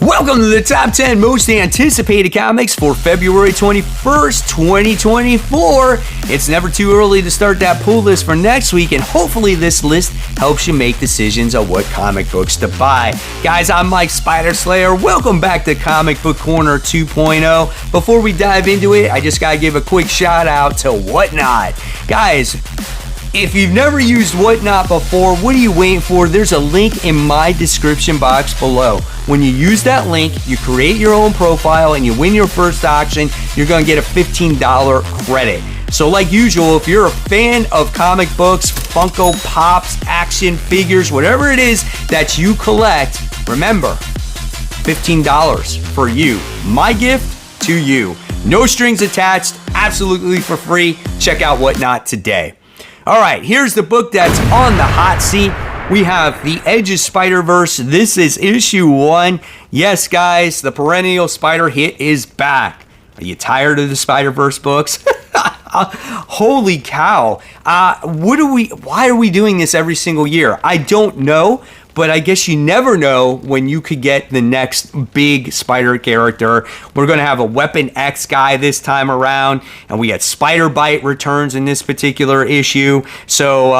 Welcome to the top 10 most anticipated comics for February 21st, 2024. It's never too early to start that pull list for next week, and hopefully this list helps you make decisions on what comic books to buy. Guys, I'm Mike Spider Slayer. Welcome back to Comic Book Corner 2.0. Before we dive into it, I just gotta give a quick shout out to Whatnot. Guys, if you've never used Whatnot before, what are you waiting for? There's a link in my description box below. When you use that link, you create your own profile and you win your first auction, you're going to get a $15 credit. So like usual, if you're a fan of comic books, Funko Pops, action figures, whatever it is that you collect, remember, $15 for you. My gift to you. No strings attached, absolutely for free. Check out Whatnot today. All right, here's the book that's on the hot seat. We have The Edge of Spiderverse. This is issue 1. Yes, guys, the perennial spider hit is back. Are you tired of the Spiderverse books? Holy cow. Why are we doing this every single year? I don't know, but I guess you never know when you could get the next big spider character. We're going to have a Weapon X guy this time around, and we got Spider Bite returns in this particular issue. So,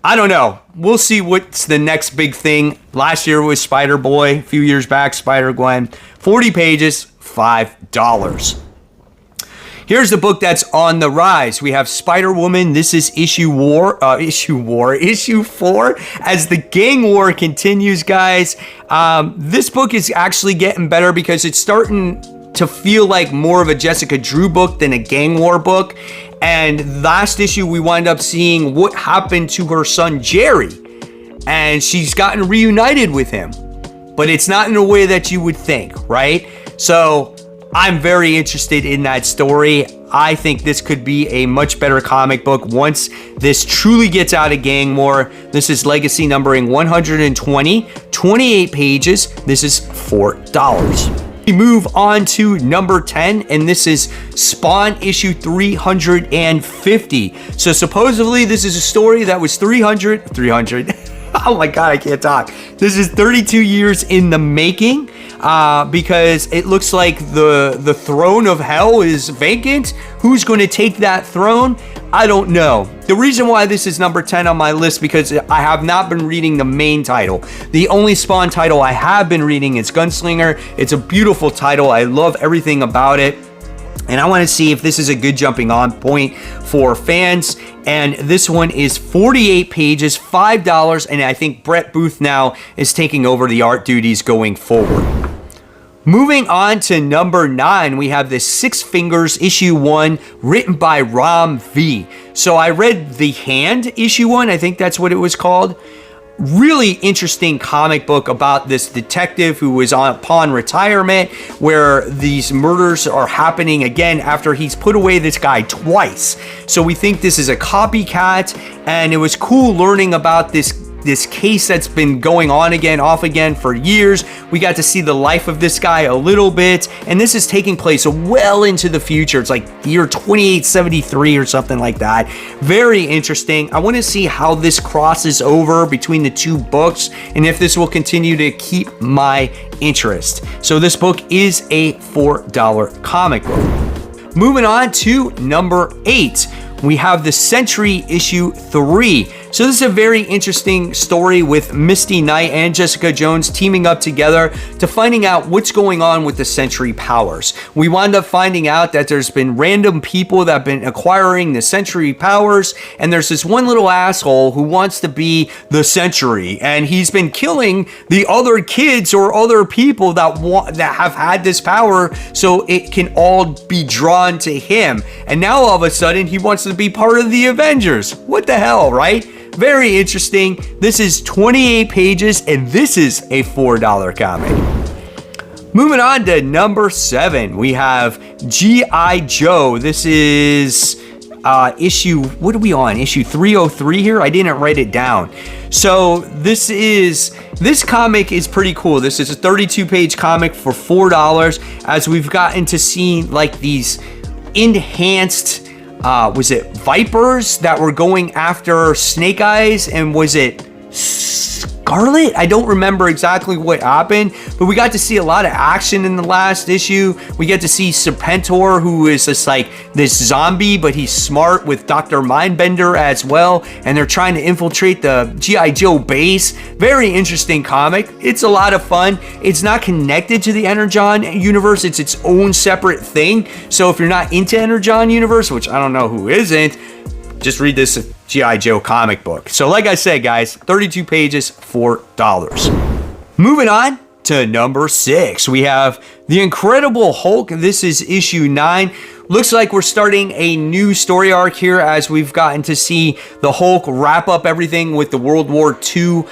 I don't know. We'll see what's the next big thing. Last year was Spider Boy. A few years back, Spider Gwen. 40 pages, $5. Here's the book that's on the rise. We have Spiderwoman. This is issue 4 as the gang war continues, guys. This book is actually getting better because it's starting to feel like more of a Jessica Drew book than a gang war book. And last issue, we wind up seeing what happened to her son, Jerry. And she's gotten reunited with him. But it's not in a way that you would think, right? So I'm very interested in that story. I think this could be a much better comic book once this truly gets out of gang war. This is legacy numbering 120, 28 pages. This is $4. We move on to number 10, and this is Spawn issue 350. So supposedly this is a story that was 300. Oh my God, I can't talk. This is 32 years in the making. Because it looks like the throne of hell is vacant. Who's going to take that throne? I don't know. The reason why this is number 10 on my list because I have not been reading the main title. The only Spawn title I have been reading is Gunslinger. It's a beautiful title. I love everything about it. And I want to see if this is a good jumping on point for fans. And this one is 48 pages, $5. And I think Brett Booth now is taking over the art duties going forward. Moving on to number 9, we have this Six Fingers issue 1 written by Ram V. So I read The Hand issue 1. I think that's what it was called. Really interesting comic book about this detective who was upon retirement where these murders are happening again after he's put away this guy twice. So we think this is a copycat, and it was cool learning about this case that's been going on again, off again for years. We got to see the life of this guy a little bit, and this is taking place well into the future. It's like the year 2873 or something like that. Very interesting. I want to see how this crosses over between the two books and if this will continue to keep my interest. So this book is a $4 comic book. Moving on to number 8. We have the Sentry issue 3. So this is a very interesting story with Misty Knight and Jessica Jones teaming up together to finding out what's going on with the Sentry powers. We wind up finding out that there's been random people that have been acquiring the Sentry powers, and there's this one little asshole who wants to be the Sentry, and he's been killing the other kids or other people that have had this power so it can all be drawn to him. And now all of a sudden he wants to be part of the Avengers. What the hell, right? Very interesting. This is 28 pages, and this is a $4 comic. Moving on to number 7, we have G.I. Joe. This is issue, what are we on? Issue 303 here? I didn't write it down. So this comic is pretty cool. This is a 32-page comic for $4 as we've gotten to see like these enhanced was it Vipers that were going after Snake Eyes, and was it Scarlet? I don't remember exactly what happened, but we got to see a lot of action in the last issue. We get to see Serpentor, who is just like this zombie, but he's smart, with Dr. Mindbender as well, and they're trying to infiltrate the G.I. Joe base. Very interesting comic. It's a lot of fun. It's not connected to the Energon universe. It's its own separate thing. So if you're not into Energon universe, which I don't know who isn't, just read this G.I. Joe comic book. So like I said, guys, 32 pages, $4. Moving on to number 6, we have The Incredible Hulk. This is issue 9. Looks like we're starting a new story arc here, as we've gotten to see the Hulk wrap up everything with the World War II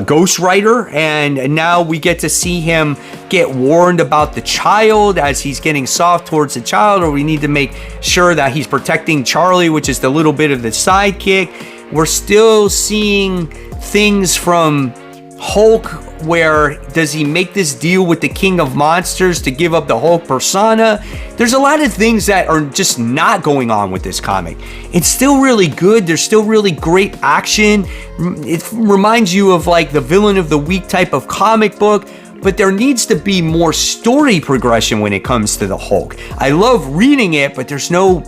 Ghost Rider, and now we get to see him get warned about the child, as he's getting soft towards the child, or we need to make sure that he's protecting Charlie, which is the little bit of the sidekick. We're still seeing things from Hulk, where does he make this deal with the King of Monsters to give up the Hulk persona? There's a lot of things that are just not going on with this comic. It's still really good. There's still really great action. It reminds you of like the villain of the week type of comic book, but there needs to be more story progression when it comes to the Hulk. I love reading it, but there's no,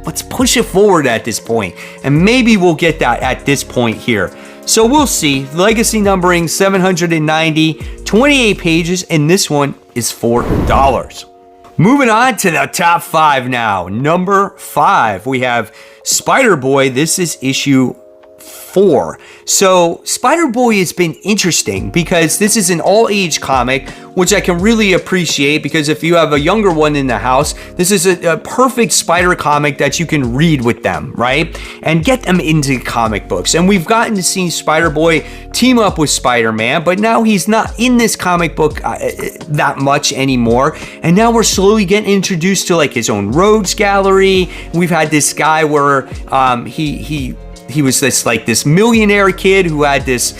let's push it forward at this point. And maybe we'll get that at this point here. So we'll see. Legacy numbering 790, 28 pages, and this one is $4. Moving on to the top 5 now. Number 5, we have Spider-Boy. This is issue 4. So Spider-Boy has been interesting because this is an all-age comic, which I can really appreciate, because if you have a younger one in the house, this is a perfect Spider comic that you can read with them, right? And get them into comic books. And we've gotten to see Spider-Boy team up with Spider-Man, but now he's not in this comic book that much anymore. And now we're slowly getting introduced to like his own rogues gallery. We've had this guy where he was this millionaire kid who had this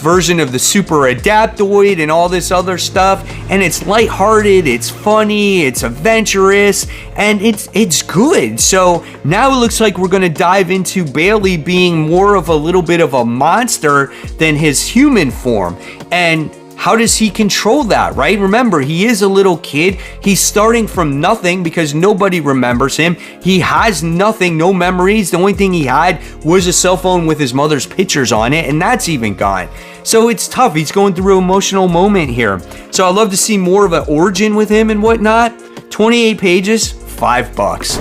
version of the super adaptoid and all this other stuff, and it's lighthearted, it's funny, it's adventurous, and it's good. So now it looks like we're going to dive into Bailey being more of a little bit of a monster than his human form. And how does he control that, right? Remember, he is a little kid. He's starting from nothing because nobody remembers him. He has nothing, no memories. The only thing he had was a cell phone with his mother's pictures on it, and that's even gone. So it's tough. He's going through an emotional moment here. So I'd love to see more of an origin with him and whatnot. 28 pages, $5.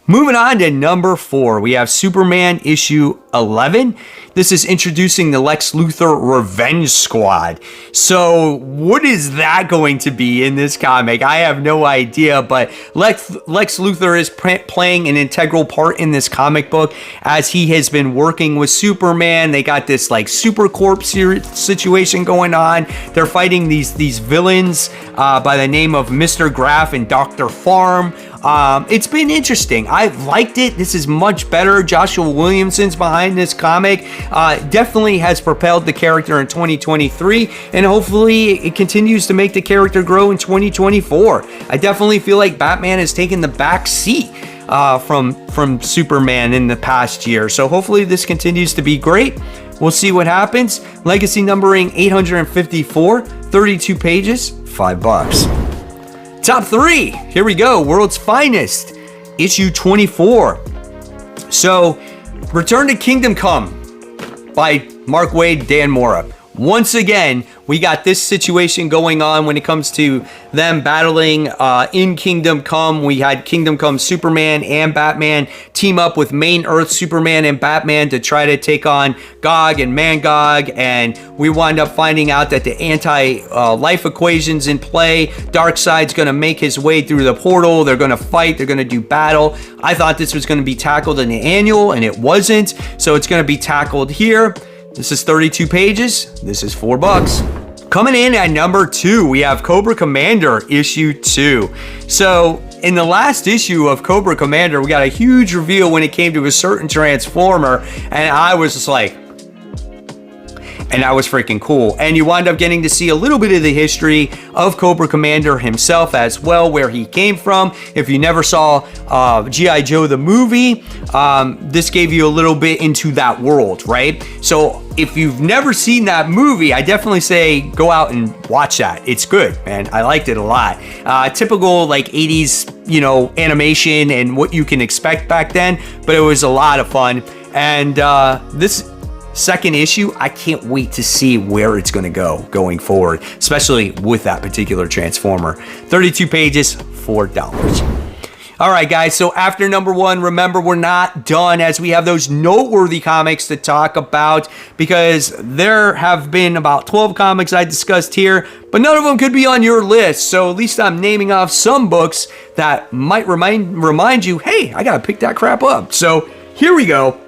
Moving on to number 4, we have Superman issue 11. This is introducing the Lex Luthor Revenge Squad. So what is that going to be in this comic? I have no idea, but Lex Luthor is playing an integral part in this comic book, as he has been working with Superman. They got this like Super Corp situation going on. They're fighting these villains by the name of Mr. Graff and Dr. Farm. It's been interesting. I've liked it. This is much better. Joshua Williamson's behind this comic. Definitely has propelled the character in 2023, and hopefully it continues to make the character grow in 2024. I definitely feel like Batman has taken the back seat from Superman in the past year. So hopefully this continues to be great. We'll see what happens. Legacy numbering 854, 32 pages, $5. Top 3, here we go. World's Finest, issue 24. So, Return to Kingdom Come by Mark Waid, Dan Mora. Once again, we got this situation going on when it comes to them battling in Kingdom Come. We had Kingdom Come Superman and Batman team up with Main Earth Superman and Batman to try to take on Gog and Mangog, and we wind up finding out that the anti-life equation's in play. Darkseid's going to make his way through the portal. They're going to fight. They're going to do battle. I thought this was going to be tackled in the annual, and it wasn't, so it's going to be tackled here. This is 32 pages. This is $4. Coming in at number 2, we have Cobra Commander issue 2. So in the last issue of Cobra Commander, we got a huge reveal when it came to a certain Transformer, and I was just like, And that was freaking cool. And you wind up getting to see a little bit of the history of Cobra Commander himself as well, where he came from. If you never saw G.I. Joe the movie, this gave you a little bit into that world, right? So if you've never seen that movie, I definitely say go out and watch that. It's good, man. I liked it a lot. Typical like 80s, you know, animation and what you can expect back then, but it was a lot of fun. And this second issue, I can't wait to see where it's going to go going forward, especially with that particular Transformer. 32 pages, $4. All right, guys, so after number one, remember, we're not done, as we have those noteworthy comics to talk about, because there have been about 12 comics I discussed here, but none of them could be on your list. So at least I'm naming off some books that might remind you, hey, I got to pick that crap up. So here we go.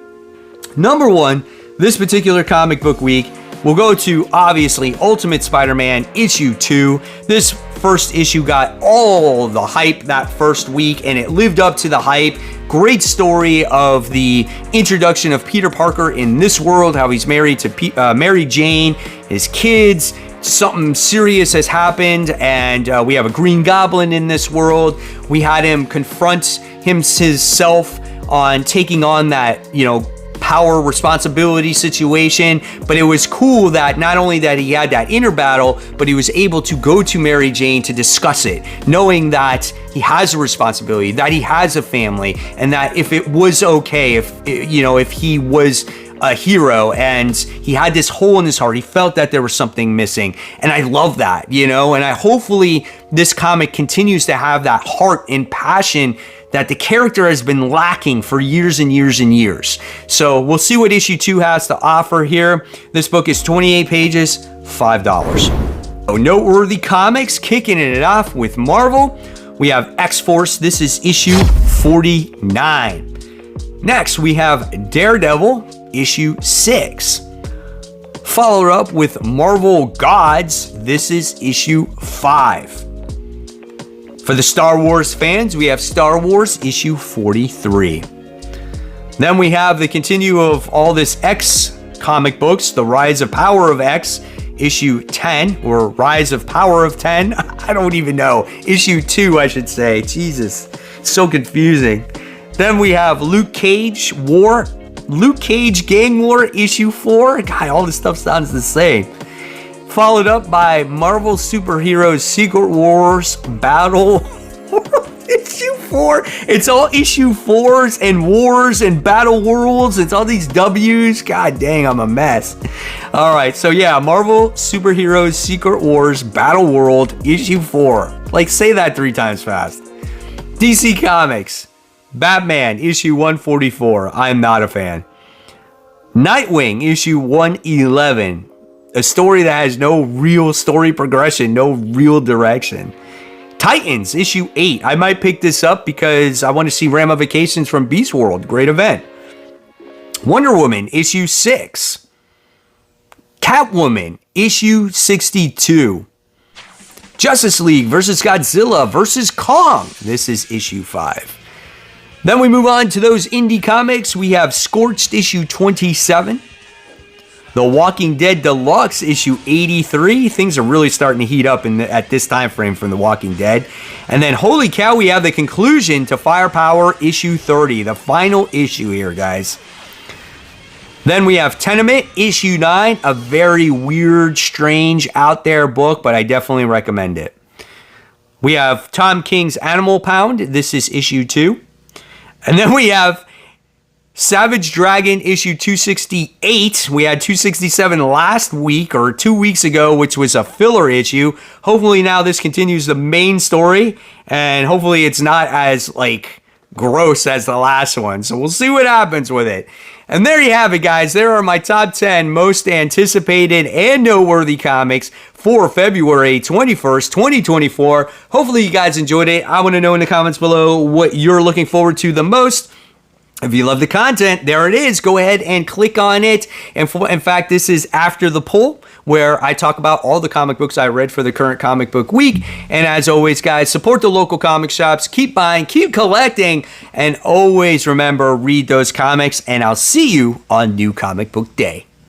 Number one, this particular comic book week, we'll go to, obviously, Ultimate Spider-Man issue 2. This first issue got all the hype that first week, and it lived up to the hype. Great story of the introduction of Peter Parker in this world, how he's married to Mary Jane, his kids. Something serious has happened, and we have a Green Goblin in this world. We had him confront himself on taking on that, you know, power responsibility situation, but it was cool that not only that he had that inner battle, but he was able to go to Mary Jane to discuss it, knowing that he has a responsibility, that he has a family, and that if it was okay, if he was a hero and he had this hole in his heart, he felt that there was something missing. And I love that, you know, and hopefully this comic continues to have that heart and passion that the character has been lacking for years and years and years. So we'll see what issue 2 has to offer here. This book is 28 pages, $5. So noteworthy comics, kicking it off with Marvel. We have X-Force. This is issue 49. Next, we have Daredevil, issue 6. Followed up with Marvel Gods. This is issue 5. For the Star Wars fans, we have Star Wars issue 43. Then we have the continue of all this X comic books, The Rise of Power of X, issue 10, or Rise of Power of 10. I don't even know. Issue 2, I should say. Jesus, so confusing. Then we have Luke Cage Gang War issue 4. God, all this stuff sounds the same. Followed up by Marvel Superheroes Secret Wars Battle issue 4. It's all issue 4s and wars and battle worlds. It's all these W's. God dang, I'm a mess. All right, so yeah, Marvel Superheroes Secret Wars Battle World issue 4. Like, say that 3 times fast. DC Comics Batman issue 144. I'm not a fan. Nightwing issue 111. A story that has no real story progression, no real direction. Titans, issue 8. I might pick this up because I want to see ramifications from Beast World. Great event. Wonder Woman, issue 6. Catwoman, issue 62. Justice League versus Godzilla versus Kong. This is issue 5. Then we move on to those indie comics. We have Scorched, issue 27. The Walking Dead Deluxe, issue 83. Things are really starting to heat up at this time frame from The Walking Dead. And then, holy cow, we have the conclusion to Firepower, issue 30. The final issue here, guys. Then we have Tenement, issue 9. A very weird, strange, out there book, but I definitely recommend it. We have Tom King's Animal Pound. This is issue 2. And then we have Savage Dragon issue 268. We had 267 last week or 2 weeks ago, which was a filler issue. Hopefully now this continues the main story, and hopefully it's not as like gross as the last one. So we'll see what happens with it. And there you have it, guys. There are my top 10 most anticipated and noteworthy comics for February 21st, 2024. Hopefully you guys enjoyed it. I want to know in the comments below what you're looking forward to the most. If you love the content, there it is. Go ahead and click on it. And in fact, this is after the poll, where I talk about all the comic books I read for the current comic book week. And as always, guys, support the local comic shops. Keep buying, keep collecting, and always remember, read those comics. And I'll see you on New Comic Book Day.